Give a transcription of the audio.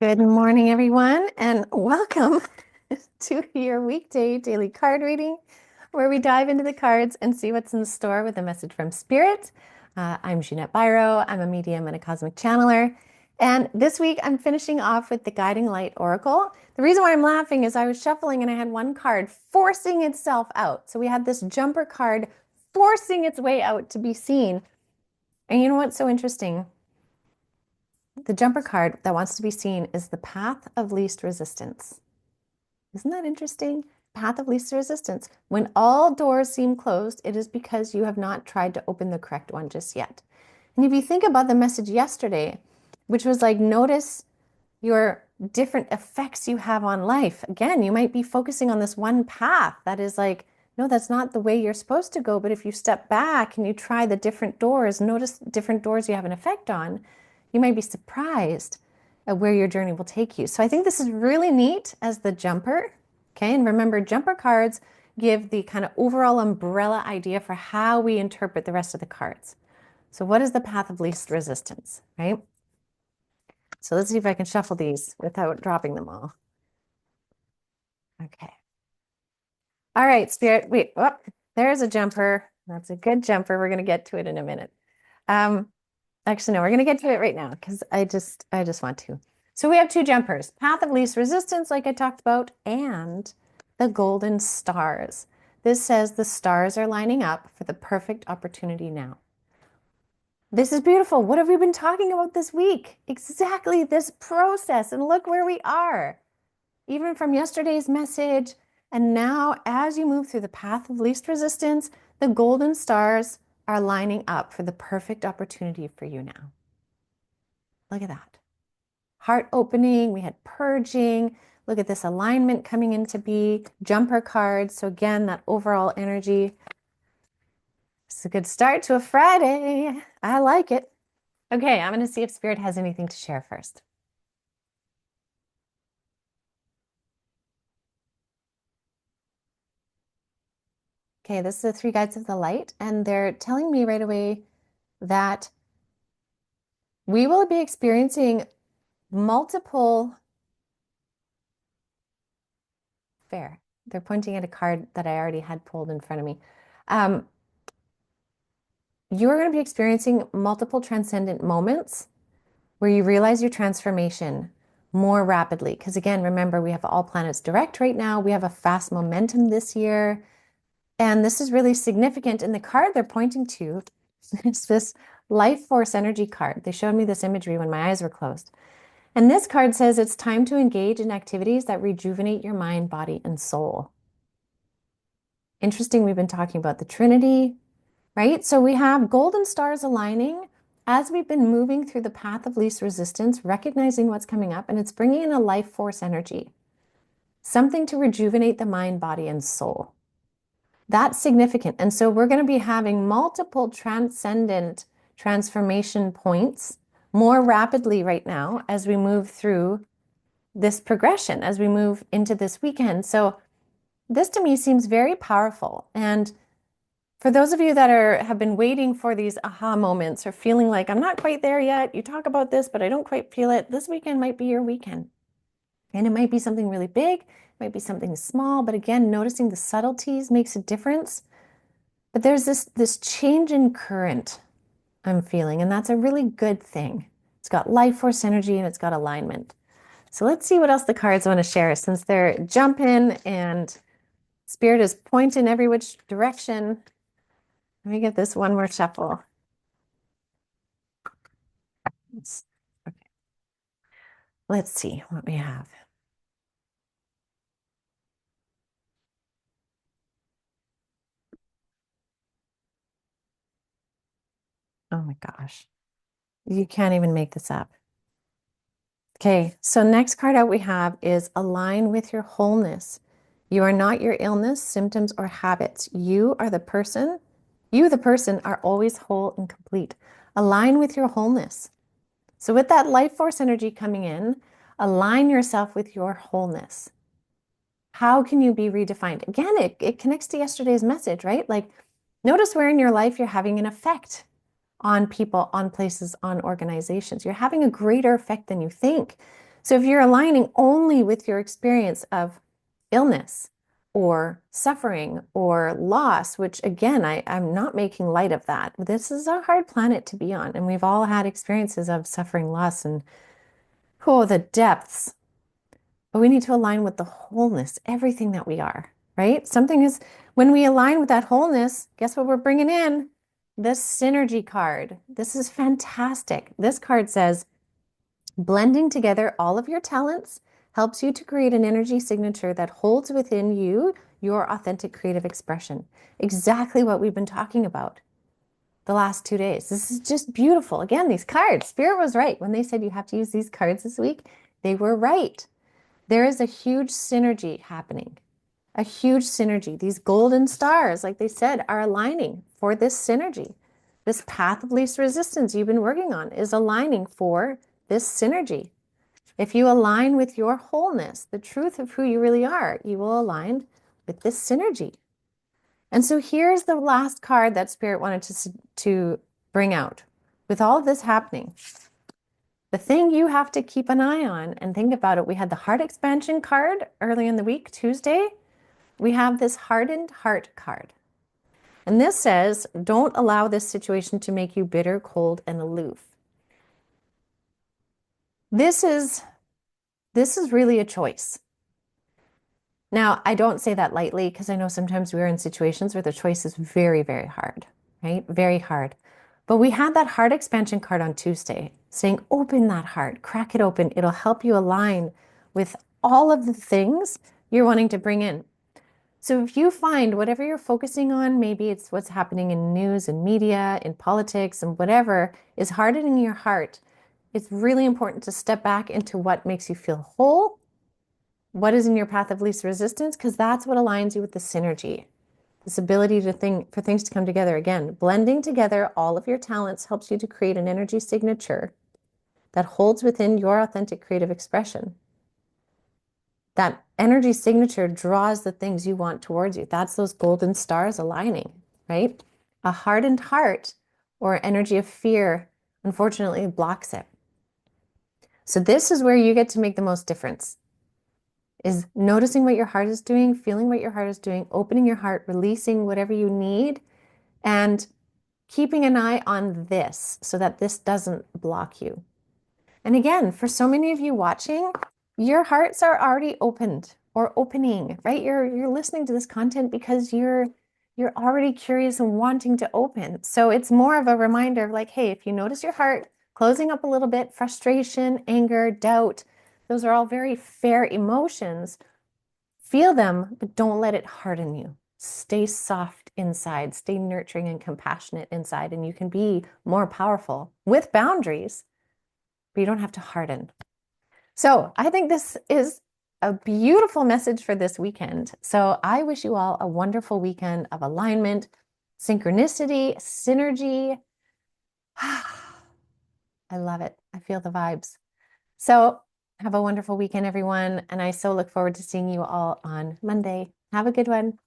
Good morning, everyone, and welcome to your weekday daily card reading, where we dive into the cards and see what's in store with a message from Spirit. I'm Jeanette Biro. I'm a medium and a cosmic channeler. And this week, I'm finishing off with the Guiding Light Oracle. The reason why I'm laughing is I was shuffling and I had one card forcing itself out. So we had this jumper card forcing its way out to be seen. And you know what's so interesting? The jumper card that wants to be seen is the path of least resistance. Isn't that interesting? Path of least resistance. When all doors seem closed, it is because you have not tried to open the correct one just yet. And if you think about the message yesterday, which was like, notice your different effects you have on life. Again, you might be focusing on this one path that is like, no, that's not the way you're supposed to go. But if you step back and you try the different doors, notice different doors you have an effect on, you might be surprised at where your journey will take you. So I think this is really neat as the jumper. Okay. And remember, jumper cards give the kind of overall umbrella idea for how we interpret the rest of the cards. So what is the path of least resistance, right? So let's see if I can shuffle these without dropping them all. Okay. All right, Spirit. Wait, oh, there's a jumper. That's a good jumper. We're going to get to it in a minute. Actually, no, we're going to get to it right now because I just want to. So we have two jumpers, path of least resistance, like I talked about, and the golden stars. This says the stars are lining up for the perfect opportunity now. This is beautiful. What have we been talking about this week? Exactly this process. And look where we are. Even from yesterday's message. And now, as you move through the path of least resistance, the golden stars are lining up for the perfect opportunity for you now. Look at that. Heart opening. We had purging. Look at this alignment coming into be. Jumper cards. So again, that overall energy. It's a good start to a Friday. I like it. Okay, I'm going to see if Spirit has anything to share first. Okay, this is the three guides of the light, and they're telling me right away that we will be experiencing multiple fair. They're pointing at a card that I already had pulled in front of me. You're going to be experiencing multiple transcendent moments where you realize your transformation more rapidly. Because again, remember, we have all planets direct right now. We have a fast momentum this year. And this is really significant. And the card they're pointing to is this life force energy card. They showed me this imagery when my eyes were closed. And this card says it's time to engage in activities that rejuvenate your mind, body, and soul. Interesting, we've been talking about the Trinity, right? So we have golden stars aligning as we've been moving through the path of least resistance, recognizing what's coming up, and it's bringing in a life force energy, something to rejuvenate the mind, body, and soul. That's significant. And so we're going to be having multiple transcendent transformation points more rapidly right now as we move through this progression, as we move into this weekend. So this to me seems very powerful. And for those of you that have been waiting for these aha moments or feeling like I'm not quite there yet, you talk about this, but I don't quite feel it, this weekend might be your weekend. And it might be something really big, it might be something small, but again, noticing the subtleties makes a difference. But there's this change in current I'm feeling, and that's a really good thing. It's got life force energy and it's got alignment. So let's see what else the cards want to share since they're jumping and Spirit is pointing every which direction. Let me give this one more shuffle. Okay. Let's see what we have. Oh my gosh. You can't even make this up. Okay, so next card out we have is align with your wholeness. You are not your illness, symptoms, or habits. You are the person. You, the person, are always whole and complete. Align with your wholeness. So with that life force energy coming in, align yourself with your wholeness. How can you be redefined? Again, it connects to yesterday's message, right? Like, notice where in your life you're having an effect on people, on places, on organizations. You're having a greater effect than you think. So if you're aligning only with your experience of illness or suffering or loss, which again, I'm not making light of that. This is a hard planet to be on. And we've all had experiences of suffering, loss, and oh, the depths. But we need to align with the wholeness, everything that we are, right? Something is, when we align with that wholeness, guess what we're bringing in? This synergy card. This is fantastic. This card says, blending together all of your talents helps you to create an energy signature that holds within you your authentic creative expression. Exactly what we've been talking about the last 2 days. This is just beautiful. Again, these cards, Spirit was right. When they said you have to use these cards this week, they were right. There is a huge synergy happening, a huge synergy. These golden stars, like they said, are aligning for this synergy. This path of least resistance you've been working on is aligning for this synergy. If you align with your wholeness, the truth of who you really are, you will align with this synergy. And so here's the last card that Spirit wanted to bring out. With all of this happening, the thing you have to keep an eye on and think about it, we had the heart expansion card early in the week, Tuesday. We have this hardened heart card. And this says, don't allow this situation to make you bitter, cold, and aloof. This is really a choice. Now, I don't say that lightly because I know sometimes we're in situations where the choice is very, very hard, right? Very hard. But we had that heart expansion card on Tuesday saying, open that heart, crack it open. It'll help you align with all of the things you're wanting to bring in. So if you find whatever you're focusing on, maybe it's what's happening in news and media, in politics and whatever is hardening your heart, it's really important to step back into what makes you feel whole. What is in your path of least resistance? Because that's what aligns you with the synergy. This ability for things to come together. Again, blending together all of your talents helps you to create an energy signature that holds within your authentic creative expression. That energy signature draws the things you want towards you. That's those golden stars aligning, right? A hardened heart or energy of fear, unfortunately, blocks it. So this is where you get to make the most difference. Is noticing what your heart is doing, feeling what your heart is doing, opening your heart, releasing whatever you need, and keeping an eye on this so that this doesn't block you. And again, for so many of you watching, your hearts are already opened or opening, right? You're listening to this content because you're already curious and wanting to open. So it's more of a reminder of like, hey, if you notice your heart closing up a little bit, frustration, anger, doubt, those are all very fair emotions. Feel them, but don't let it harden you. Stay soft inside, stay nurturing and compassionate inside, and you can be more powerful with boundaries, but you don't have to harden. So I think this is a beautiful message for this weekend. So I wish you all a wonderful weekend of alignment, synchronicity, synergy. I love it. I feel the vibes. So have a wonderful weekend, everyone. And I so look forward to seeing you all on Monday. Have a good one.